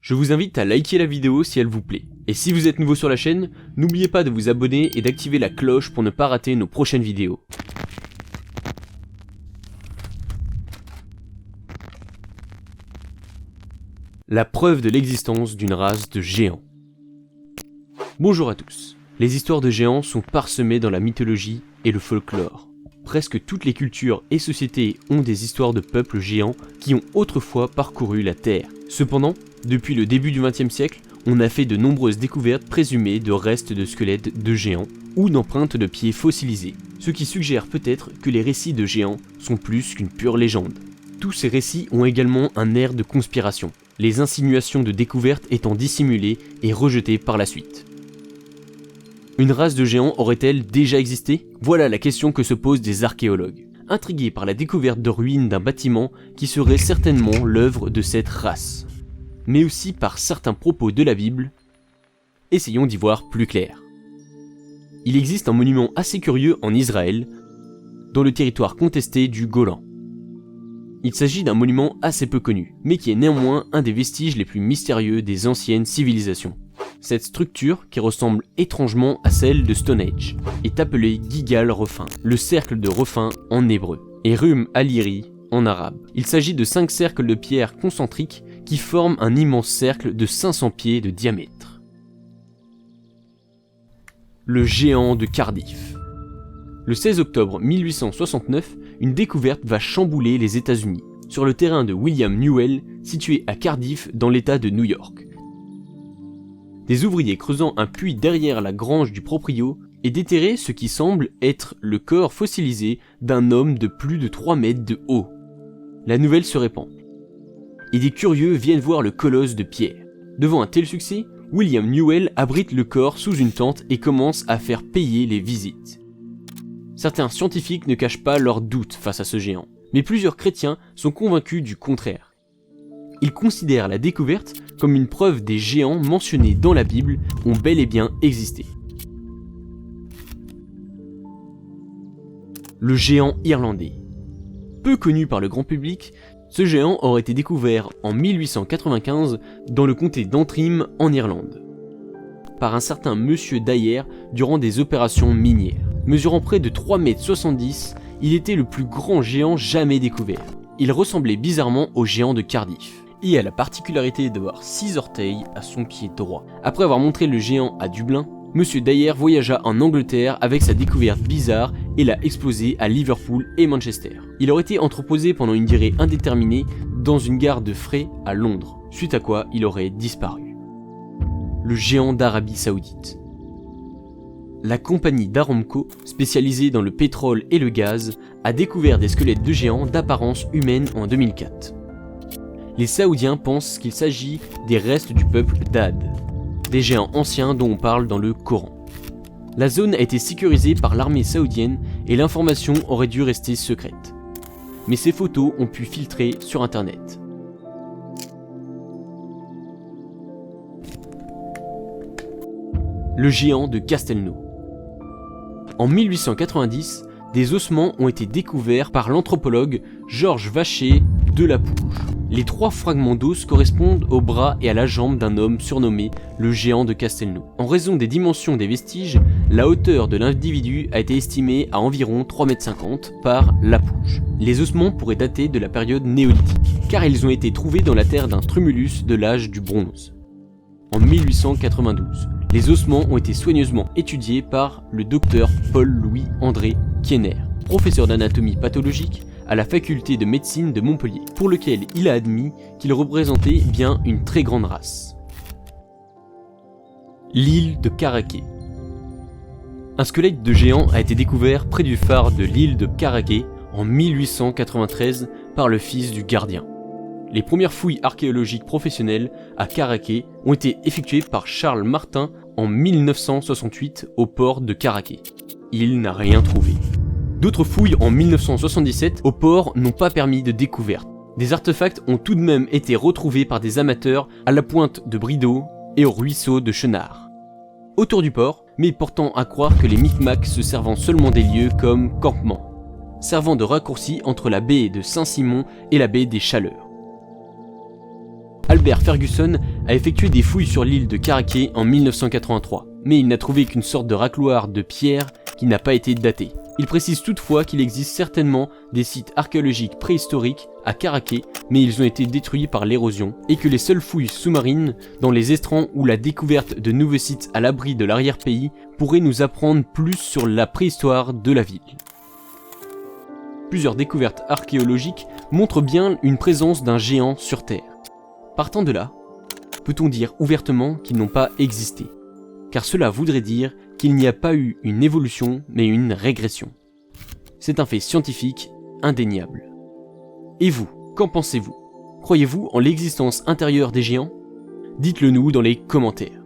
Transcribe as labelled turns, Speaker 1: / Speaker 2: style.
Speaker 1: Je vous invite à liker la vidéo si elle vous plaît. Et si vous êtes nouveau sur la chaîne, n'oubliez pas de vous abonner et d'activer la cloche pour ne pas rater nos prochaines vidéos. La preuve de l'existence d'une race de géants. Bonjour à tous. Les histoires de géants sont parsemées dans la mythologie et le folklore. Presque toutes les cultures et sociétés ont des histoires de peuples géants qui ont autrefois parcouru la Terre. Cependant, depuis le début du XXe siècle, on a fait de nombreuses découvertes présumées de restes de squelettes de géants ou d'empreintes de pieds fossilisées, ce qui suggère peut-être que les récits de géants sont plus qu'une pure légende. Tous ces récits ont également un air de conspiration, les insinuations de découverte étant dissimulées et rejetées par la suite. Une race de géants aurait-elle déjà existé? Voilà la question que se posent des archéologues, intrigués par la découverte de ruines d'un bâtiment qui serait certainement l'œuvre de cette race, mais aussi par certains propos de la Bible. Essayons d'y voir plus clair. Il existe un monument assez curieux en Israël, dans le territoire contesté du Golan. Il s'agit d'un monument assez peu connu, mais qui est néanmoins un des vestiges les plus mystérieux des anciennes civilisations. Cette structure, qui ressemble étrangement à celle de Stone Age, est appelée Gigal Rephin, le cercle de Rephin en hébreu, et Rum Aliri en arabe. Il s'agit de 5 cercles de pierre concentriques qui forment un immense cercle de 500 pieds de diamètre. Le géant de Cardiff. Le 16 octobre 1869, une découverte va chambouler les États-Unis, sur le terrain de William Newell, situé à Cardiff dans l'État de New York. Des ouvriers creusant un puits derrière la grange du proprio et déterré ce qui semble être le corps fossilisé d'un homme de plus de 3 mètres de haut. La nouvelle se répand, et des curieux viennent voir le colosse de pierre. Devant un tel succès, William Newell abrite le corps sous une tente et commence à faire payer les visites. Certains scientifiques ne cachent pas leurs doutes face à ce géant, mais plusieurs chrétiens sont convaincus du contraire. Ils considèrent la découverte comme une preuve des géants mentionnés dans la Bible ont bel et bien existé. Le géant irlandais. Peu connu par le grand public, ce géant aurait été découvert en 1895 dans le comté d'Antrim en Irlande, par un certain monsieur Dyer durant des opérations minières. Mesurant près de 3,70 m, il était le plus grand géant jamais découvert. Il ressemblait bizarrement au géant de Cardiff, et a la particularité d'avoir 6 orteils à son pied droit. Après avoir montré le géant à Dublin, monsieur Dyer voyagea en Angleterre avec sa découverte bizarre et l'a exposé à Liverpool et Manchester. Il aurait été entreposé pendant une durée indéterminée dans une gare de fret à Londres, suite à quoi il aurait disparu. Le géant d'Arabie Saoudite. La compagnie d'Aramco, spécialisée dans le pétrole et le gaz, a découvert des squelettes de géants d'apparence humaine en 2004. Les Saoudiens pensent qu'il s'agit des restes du peuple d'Ad, des géants anciens dont on parle dans le Coran. La zone a été sécurisée par l'armée saoudienne et l'information aurait dû rester secrète. Mais ces photos ont pu filtrer sur internet. Le géant de Castelnau. En 1890, des ossements ont été découverts par l'anthropologue Georges Vacher de La Pouge. Les 3 fragments d'os correspondent au bras et à la jambe d'un homme surnommé le géant de Castelnau. En raison des dimensions des vestiges, la hauteur de l'individu a été estimée à environ 3,50 m par La Pouge. Les ossements pourraient dater de la période néolithique, car ils ont été trouvés dans la terre d'un tumulus de l'âge du bronze. En 1892, les ossements ont été soigneusement étudiés par le docteur Paul-Louis-André Kienner, professeur d'anatomie pathologique à la faculté de médecine de Montpellier, pour lequel il a admis qu'il représentait bien une très grande race. L'île de Caraquet. Un squelette de géant a été découvert près du phare de l'île de Caraquet en 1893 par le fils du gardien. Les premières fouilles archéologiques professionnelles à Caraquet ont été effectuées par Charles Martin en 1968 au port de Caraquet. Il n'a rien trouvé. D'autres fouilles en 1977 au port n'ont pas permis de découverte. Des artefacts ont tout de même été retrouvés par des amateurs à la pointe de Brideau et au ruisseau de Chenard, autour du port, mais portant à croire que les Micmacs se servant seulement des lieux comme campement, servant de raccourci entre la baie de Saint-Simon et la baie des Chaleurs. Albert Ferguson a effectué des fouilles sur l'île de Caraquet en 1983, mais il n'a trouvé qu'une sorte de racloir de pierre qui n'a pas été daté. Il précise toutefois qu'il existe certainement des sites archéologiques préhistoriques à Caraquet, mais ils ont été détruits par l'érosion, et que les seules fouilles sous-marines dans les estrans ou la découverte de nouveaux sites à l'abri de l'arrière-pays pourraient nous apprendre plus sur la préhistoire de la ville. Plusieurs découvertes archéologiques montrent bien une présence d'un géant sur Terre. Partant de là, peut-on dire ouvertement qu'ils n'ont pas existé, car cela voudrait dire qu'il n'y a pas eu une évolution mais une régression. C'est un fait scientifique indéniable. Et vous, qu'en pensez-vous? Croyez-vous en l'existence intérieure des géants? Dites-le nous dans les commentaires.